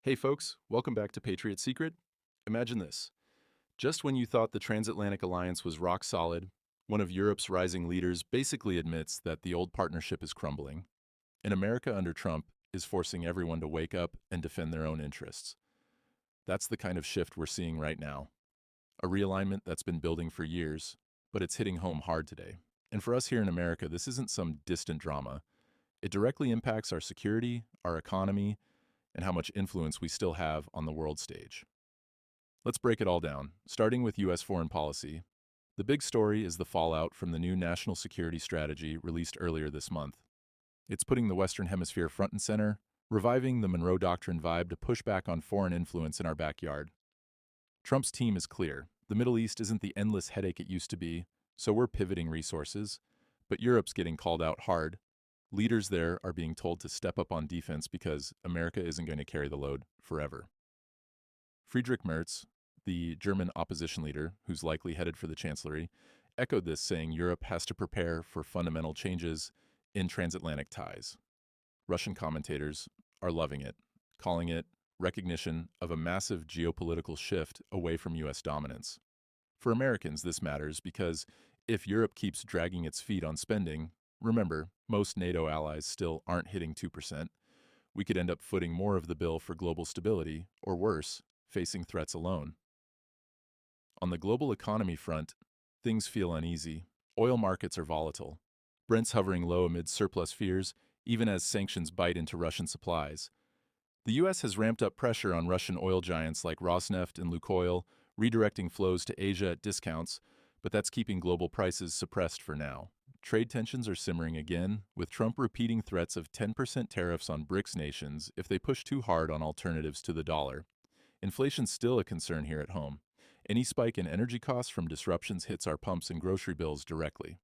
Hey folks, welcome back to Patriot Secret. Imagine this. Just when you thought the transatlantic alliance was rock solid, one of Europe's rising leaders basically admits that the old partnership is crumbling. And America under Trump is forcing everyone to wake up and defend their own interests. That's the kind of shift we're seeing right now. A realignment that's been building for years, but it's hitting home hard today. And for us here in America, this isn't some distant drama. It directly impacts our security, our economy, and how much influence we still have on the world stage. Let's break it all down, starting with U.S. foreign policy. The big story is the fallout from the new national security strategy released earlier this month. It's putting the Western Hemisphere front and center, reviving the Monroe Doctrine vibe to push back on foreign influence in our backyard. Trump's team is clear. The Middle East isn't the endless headache it used to be, so we're pivoting resources. But Europe's getting called out hard. Leaders there are being told to step up on defense because America isn't going to carry the load forever. Friedrich Merz, the German opposition leader, who's likely headed for the chancellery, echoed this, saying Europe has to prepare for fundamental changes in transatlantic ties. Russian commentators are loving it, calling it recognition of a massive geopolitical shift away from U.S. dominance. For Americans, this matters because if Europe keeps dragging its feet on spending, remember, most NATO allies still aren't hitting 2%, we could end up footing more of the bill for global stability, or worse, facing threats alone. On the global economy front, things feel uneasy. Oil markets are volatile. Brent's hovering low amid surplus fears, even as sanctions bite into Russian supplies. The U.S. has ramped up pressure on Russian oil giants like Rosneft and Lukoil, redirecting flows to Asia at discounts, but that's keeping global prices suppressed for now. Trade tensions are simmering again, with Trump repeating threats of 10% tariffs on BRICS nations if they push too hard on alternatives to the dollar. Inflation's still a concern here at home. Any spike in energy costs from disruptions hits our pumps and grocery bills directly.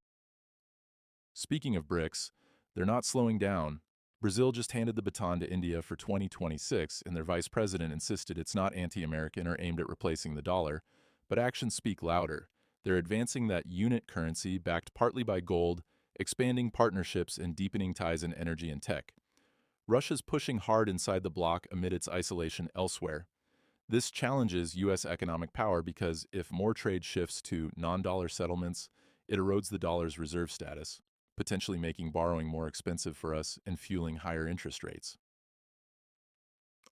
Speaking of BRICS, they're not slowing down. Brazil just handed the baton to India for 2026, and their vice president insisted it's not anti-American or aimed at replacing the dollar, but actions speak louder. They're advancing that unit currency backed partly by gold, expanding partnerships and deepening ties in energy and tech. Russia's pushing hard inside the bloc amid its isolation elsewhere. This challenges U.S. economic power because if more trade shifts to non-dollar settlements, it erodes the dollar's reserve status, potentially making borrowing more expensive for us and fueling higher interest rates.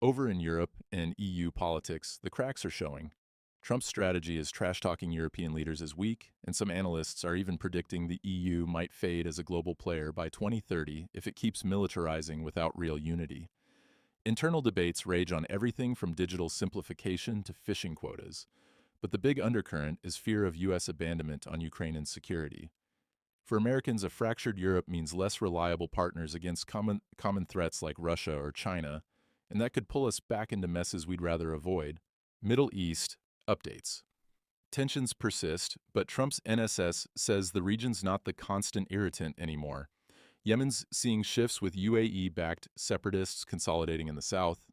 Over in Europe and EU politics, the cracks are showing. Trump's strategy is trash-talking European leaders as weak, and some analysts are even predicting the EU might fade as a global player by 2030 if it keeps militarizing without real unity. Internal debates rage on everything from digital simplification to fishing quotas, but the big undercurrent is fear of U.S. abandonment on Ukraine and security. For Americans, a fractured Europe means less reliable partners against common threats like Russia or China, and that could pull us back into messes we'd rather avoid. Middle East updates. Tensions persist, but Trump's NSS says the region's not the constant irritant anymore. Yemen's seeing shifts with UAE-backed separatists consolidating in the south,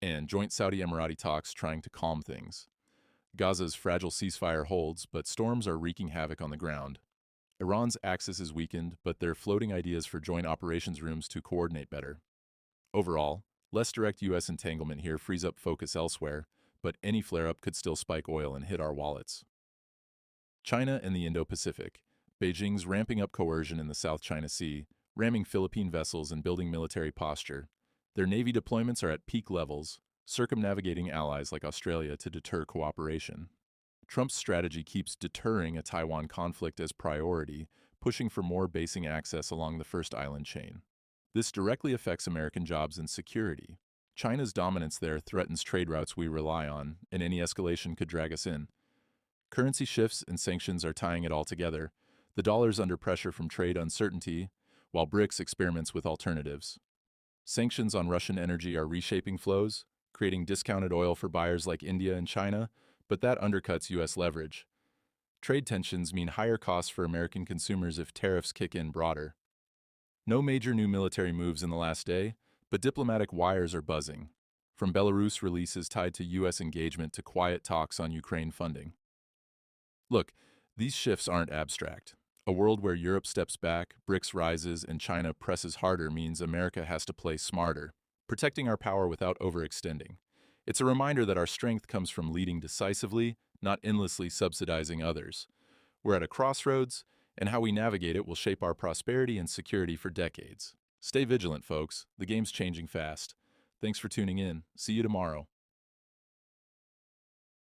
and joint Saudi-Emirati talks trying to calm things. Gaza's fragile ceasefire holds, but storms are wreaking havoc on the ground. Iran's axis is weakened, but they're floating ideas for joint operations rooms to coordinate better. Overall, less direct U.S. entanglement here frees up focus elsewhere, but any flare-up could still spike oil and hit our wallets. China and the Indo-Pacific. Beijing's ramping up coercion in the South China Sea, ramming Philippine vessels and building military posture. Their Navy deployments are at peak levels, circumnavigating allies like Australia to deter cooperation. Trump's strategy keeps deterring a Taiwan conflict as priority, pushing for more basing access along the first island chain. This directly affects American jobs and security. China's dominance there threatens trade routes we rely on, and any escalation could drag us in. Currency shifts and sanctions are tying it all together. The dollar's under pressure from trade uncertainty, while BRICS experiments with alternatives. Sanctions on Russian energy are reshaping flows, creating discounted oil for buyers like India and China, but that undercuts U.S. leverage. Trade tensions mean higher costs for American consumers if tariffs kick in broader. No major new military moves in the last day, but diplomatic wires are buzzing, from Belarus releases tied to U.S. engagement to quiet talks on Ukraine funding. Look, these shifts aren't abstract. A world where Europe steps back, BRICS rises, and China presses harder means America has to play smarter, protecting our power without overextending. It's a reminder that our strength comes from leading decisively, not endlessly subsidizing others. We're at a crossroads, and how we navigate it will shape our prosperity and security for decades. Stay vigilant, folks. The game's changing fast. Thanks for tuning in. See you tomorrow.